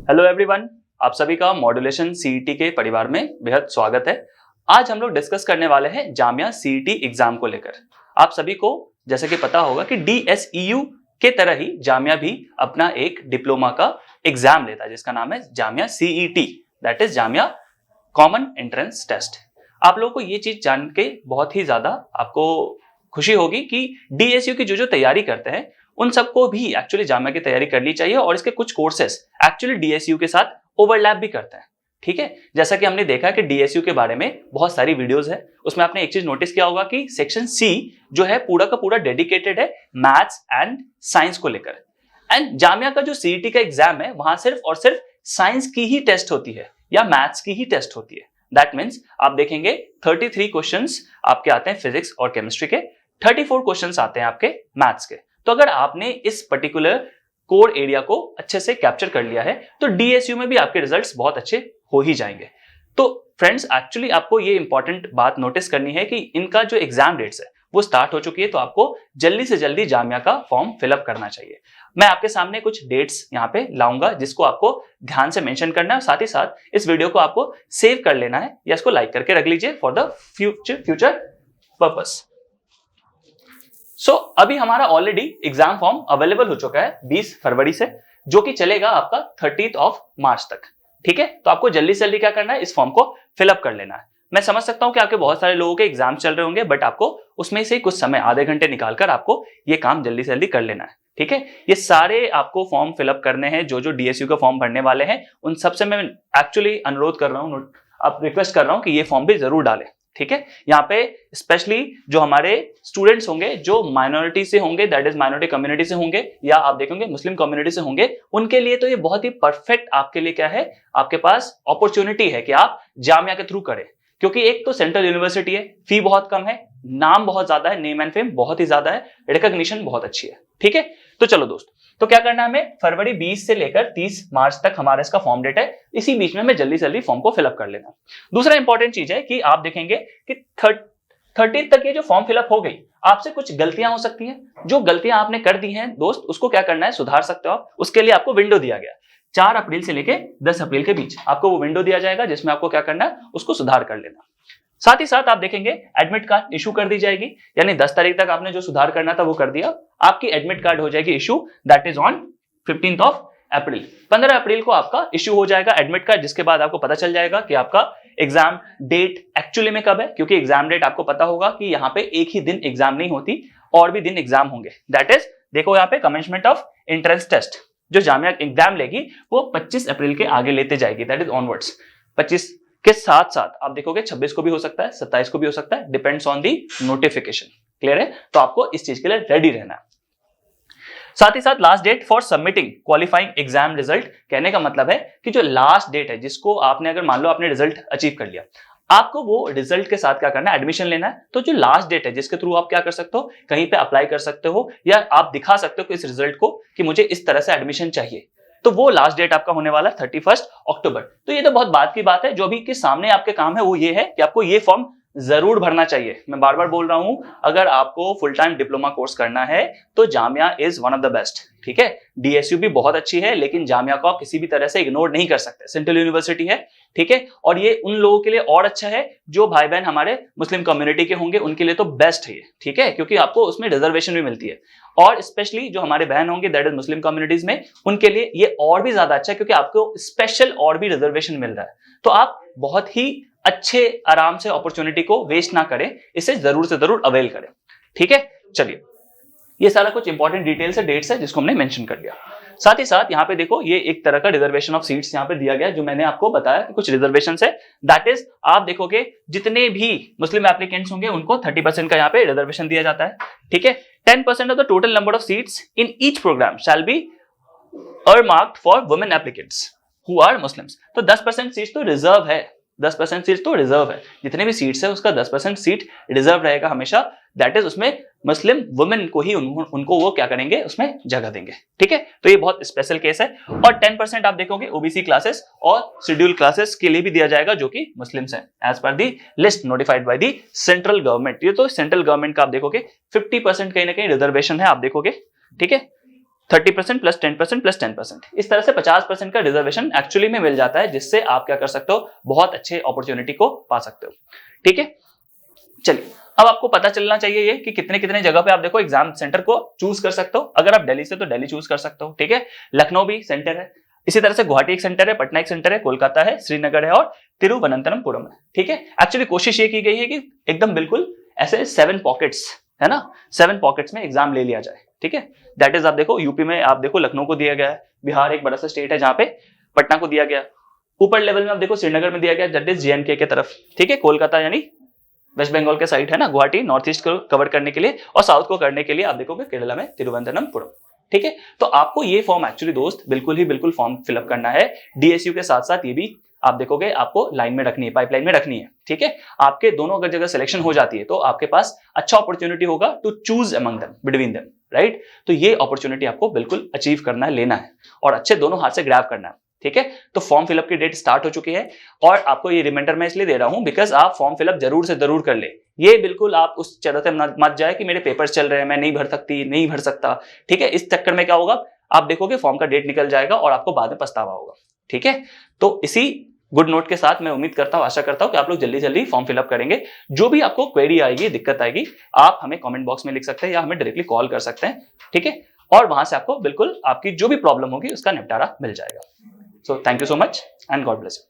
Hello everyone, आप सभी का मॉड्यूलेशन सीईटी के परिवार में बेहद स्वागत है। आज हम लोग डिस्कस करने वाले हैं जामिया सीईटी एग्जाम को लेकर। आप सभी को जैसे कि पता होगा कि डीएसईयू के तरह ही जामिया भी अपना एक डिप्लोमा का एग्जाम लेता है जिसका नाम है Jamia CET, that is Jamia common entrance test. आप लोगों को ये चीज जान के बहुत ही ज्यादा आपको खुशी होगी कि डीएसयू की जो तैयारी करते हैं उन सबको भी एक्चुअली जामिया की तैयारी करनी चाहिए और इसके कुछ कोर्सेस एक्चुअली डीएसयू के साथ ओवरलैप भी करते हैं। ठीक है, जैसा कि हमने देखा कि डीएसयू के बारे में बहुत सारी वीडियोस है, उसमें आपने एक चीज नोटिस किया होगा कि सेक्शन सी जो है पूरा का पूरा डेडिकेटेड है मैथ्स एंड साइंस को लेकर। एंड जामिया का जो सीईटी का एग्जाम है वहां सिर्फ और सिर्फ साइंस की ही टेस्ट होती है या मैथ्स की ही टेस्ट होती है। दैट मीन्स आप देखेंगे 33 क्वेश्चंस आपके आते हैं फिजिक्स और केमिस्ट्री के, 34 क्वेश्चंस आते हैं आपके मैथ्स के। तो अगर आपने इस पर्टिकुलर कोर एरिया को अच्छे से कैप्चर कर लिया है तो डीएसयू में भी आपके रिजल्ट्स बहुत अच्छे हो ही जाएंगे। तो फ्रेंड्स एक्चुअली आपको ये इंपॉर्टेंट बात नोटिस करनी है कि इनका जो एग्जाम डेट्स है वो स्टार्ट हो चुकी है, तो आपको जल्दी से जल्दी जामिया का फॉर्म फिलअप करना चाहिए। मैं आपके सामने कुछ डेट्स यहाँ पे लाऊंगा जिसको आपको ध्यान से मेंशन करना है और साथ ही साथ इस वीडियो को आपको सेव कर लेना है या इसको लाइक करके रख लीजिए फॉर द फ्यूचर पर्पस। सो अभी हमारा ऑलरेडी एग्जाम फॉर्म अवेलेबल हो चुका है 20 फरवरी से, जो कि चलेगा आपका 30 मार्च तक। ठीक है, तो आपको जल्दी से जल्दी क्या करना है, इस फॉर्म को फिलअप कर लेना है। मैं समझ सकता हूं कि आपके बहुत सारे लोगों के एग्जाम चल रहे होंगे, बट आपको उसमें से कुछ समय आधे घंटे निकालकर आपको ये काम जल्दी से जल्दी कर लेना है। ठीक है, ये सारे आपको फॉर्म फिलअप करने हैं जो डीएसयू का फॉर्म भरने वाले हैं उन सबसे मैं एक्चुअली अनुरोध कर रहा हूं, आप रिक्वेस्ट कर रहा हूं कि ये फॉर्म भी जरूर डालें। ठीक है, यहाँ पे स्पेशली जो हमारे स्टूडेंट्स होंगे जो माइनॉरिटी से होंगे, दैट इज माइनॉरिटी कम्युनिटी से होंगे या आप देखेंगे मुस्लिम कम्युनिटी से होंगे, उनके लिए तो ये बहुत ही परफेक्ट आपके लिए क्या है, आपके पास अपॉर्चुनिटी है कि आप जामिया के थ्रू करें। क्योंकि एक तो सेंट्रल यूनिवर्सिटी है, फी बहुत कम है, नाम बहुत ज्यादा है, नेम एंड फेम बहुत ही ज्यादा है, रिकॉग्निशन बहुत अच्छी है। ठीक है, तो चलो दोस्त, तो क्या करना है, हमें फरवरी 20 से लेकर 30 मार्च तक हमारा इसका फॉर्म डेट है, इसी बीच में हमें जल्दी से जल्दी फॉर्म को फिलअप कर लेना। दूसरा इंपॉर्टेंट चीज है कि आप देखेंगे कि 30 तक ये जो फॉर्म फिलअप हो गई, आपसे कुछ गलतियां हो सकती हैं। जो गलतियां आपने कर दी हैं दोस्त, उसको क्या करना है, सुधार सकते हो आप। उसके लिए आपको विंडो दिया गया 4 अप्रैल से लेकर 10 अप्रैल के बीच आपको वो विंडो दिया जाएगा जिसमें आपको क्या करना है, उसको सुधार कर लेना। साथ ही साथ आप देखेंगे एडमिट कार्ड इशू कर दी जाएगी, यानी 10 तारीख तक आपने जो सुधार करना था वो कर दिया, आपकी एडमिट कार्ड हो जाएगी इशू, दैट इज ऑन 15 अप्रैल। 15 अप्रैल को आपका इशू हो जाएगा एडमिट कार्ड, जिसके बाद आपको पता चल जाएगा कि आपका एग्जाम डेट एक्चुअली में कब है। क्योंकि एग्जाम डेट आपको पता होगा कि यहाँ पे एक ही दिन एग्जाम नहीं होती, और भी दिन एग्जाम होंगे। दैट इज देखो यहाँ पे कमेंसमेंट ऑफ एंट्रेंस टेस्ट जो जामिया एग्जाम लेगी वो 25 अप्रैल के आगे लेते जाएगी, दैट इज ऑनवर्ड्स। 25 के साथ साथ आप देखोगे 26 को भी हो सकता है, 27 को भी हो सकता है, depends on the notification. Clear है, तो आपको इस चीज के लिए रेडी रहना है। साथ ही साथ last date for submitting qualifying exam result, कहने का मतलब है कि जो लास्ट डेट है जिसको आपने, अगर मान लो आपने रिजल्ट अचीव कर लिया, आपको वो रिजल्ट के साथ क्या करना है, एडमिशन लेना है। तो जो लास्ट डेट है जिसके थ्रू आप क्या कर सकते हो, कहीं पे अप्लाई कर सकते हो या आप दिखा सकते हो इस रिजल्ट को कि मुझे इस तरह से एडमिशन चाहिए, तो वो लास्ट डेट आपका होने वाला है 31 अक्टूबर। तो ये तो बहुत बात की बात है, जो भी के सामने आपके काम है वो ये है कि आपको ये फॉर्म जरूर भरना चाहिए। मैं बार बार बोल रहा हूं, अगर आपको फुल टाइम डिप्लोमा कोर्स करना है तो Jamia is one of the best. ठीक है, डीएसयू भी बहुत अच्छी है, लेकिन जामिया को आप किसी भी तरह से इग्नोर नहीं कर सकते, सेंट्रल यूनिवर्सिटी है। ठीक है, और ये उन लोगों के लिए और अच्छा है जो भाई बहन हमारे मुस्लिम कम्युनिटी के होंगे, उनके लिए तो बेस्ट है ये। ठीक है, क्योंकि आपको उसमें रिजर्वेशन भी मिलती है, और स्पेशली जो हमारे बहन होंगे दैट इज मुस्लिम कम्युनिटीज में, उनके लिए ये और भी ज्यादा अच्छा है क्योंकि आपको स्पेशल और भी रिजर्वेशन मिल रहा है। तो आप बहुत ही अच्छे आराम से अपॉर्चुनिटी को वेस्ट ना करें, इसे जरूर से जरूर अवेल करें। ठीक है, चलिए, ये सारा कुछ इंपॉर्टेंट डिटेल्स है, डेट्स है जिसको हमने मेंशन कर दिया। साथ ही साथ यहाँ पे देखो ये एक तरह का रिजर्वेशन ऑफ सीट्स यहाँ पे दिया गया, जो मैंने आपको बताया कुछ रिजर्वेशन है। दैट इज आप देखोगे जितने भी मुस्लिम एप्लीकेंट्स होंगे उनको 30% का यहाँ पे रिजर्वेशन दिया जाता है। ठीक है, 10% of the total number of seats in each programme shall be earmarked for women applicants who are Muslims. तो 10% सीट्स तो रिजर्व है, 10% सीट तो रिजर्व है, जितने भी सीट्स है उसका 10% सीट रिजर्व रहेगा हमेशा। दैट इज उसमें मुस्लिम वुमेन को ही उनको वो क्या करेंगे, उसमें जगह देंगे। ठीक है, तो ये बहुत स्पेशल केस है। और 10% आप देखोगे ओबीसी क्लासेस और शेड्यूल क्लासेस के लिए भी दिया जाएगा जो कि मुस्लिम्स हैं, as per the list notified by the central government. ये तो सेंट्रल गवर्नमेंट का आप देखोगे 50% कहीं ना कहीं रिजर्वेशन है, आप देखोगे। ठीक है, 30% प्लस 10% प्लस 10%, इस तरह से 50% का रिजर्वेशन एक्चुअली में मिल जाता है, जिससे आप क्या कर सकते हो, बहुत अच्छे अपॉर्चुनिटी को पा सकते हो। ठीक है, चलिए अब आपको पता चलना चाहिए ये कि कितने कितने जगह पे आप देखो एग्जाम सेंटर को चूज कर सकते हो। अगर आप दिल्ली से तो दिल्ली चूज कर सकते हो, ठीक है, लखनऊ भी सेंटर है, इसी तरह से गुवाहाटी एक सेंटर है, पटना एक सेंटर है, कोलकाता है, श्रीनगर है और तिरुवनंतपुरम है। ठीक है, एक्चुअली कोशिश ये की गई है कि एकदम बिल्कुल ऐसे 7 पॉकेट्स है ना, 7 पॉकेट्स में एग्जाम ले लिया जाए। ठीक है, दैट इज आप देखो यूपी में आप देखो लखनऊ को दिया गया है, बिहार एक बड़ा सा स्टेट है जहां पे पटना को दिया गया, ऊपर लेवल में आप देखो श्रीनगर में दिया गया, दैट इज JNK के तरफ। ठीक है, कोलकाता यानी वेस्ट बंगाल के साइड है ना, गुवाहाटी नॉर्थ ईस्ट को कवर करने के लिए, और साउथ को करने के लिए आप देखोगे केरला में तिरुवनंतपुरम। ठीक है, तो आपको ये फॉर्म एक्चुअली दोस्त बिल्कुल फॉर्म फिलअप करना है। DSU के साथ साथ ये भी आप देखोगे आपको लाइन में रखनी है, पाइपलाइन में रखनी है। ठीक है, आपके दोनों अगर जगह सिलेक्शन हो जाती है तो आपके पास अच्छा अपॉर्चुनिटी होगा to choose among them, between them, right. तो ये अपॉर्चुनिटी आपको बिल्कुल अचीव करना है, लेना है और अच्छे दोनों हाथ से ग्रैब करना है। ठीक है, तो फॉर्म फिलअप की डेट स्टार्ट हो चुकी है और आपको ये रिमाइंडर मैं इसलिए दे रहा हूं बिकॉज आप फॉर्म फिलअप जरूर से जरूर कर ले। ये बिल्कुल आप उस चरत में मत जाए कि मेरे पेपर्स चल रहे हैं, मैं नहीं भर सकती, नहीं भर सकता। ठीक है, इस चक्कर में क्या होगा, आप देखोगे फॉर्म का डेट निकल जाएगा और आपको बाद में पछतावा होगा। ठीक है, तो इसी गुड नोट के साथ मैं उम्मीद करता हूं, आशा करता हूं कि आप लोग जल्दी जल्दी फॉर्म फिलअप करेंगे। जो भी आपको क्वेरी आएगी, दिक्कत आएगी, आप हमें कमेंट बॉक्स में लिख सकते हैं या हमें डायरेक्टली कॉल कर सकते हैं। ठीक है, और वहां से आपको बिल्कुल आपकी जो भी प्रॉब्लम होगी उसका निपटारा मिल जाएगा। So thank you so much and God bless you.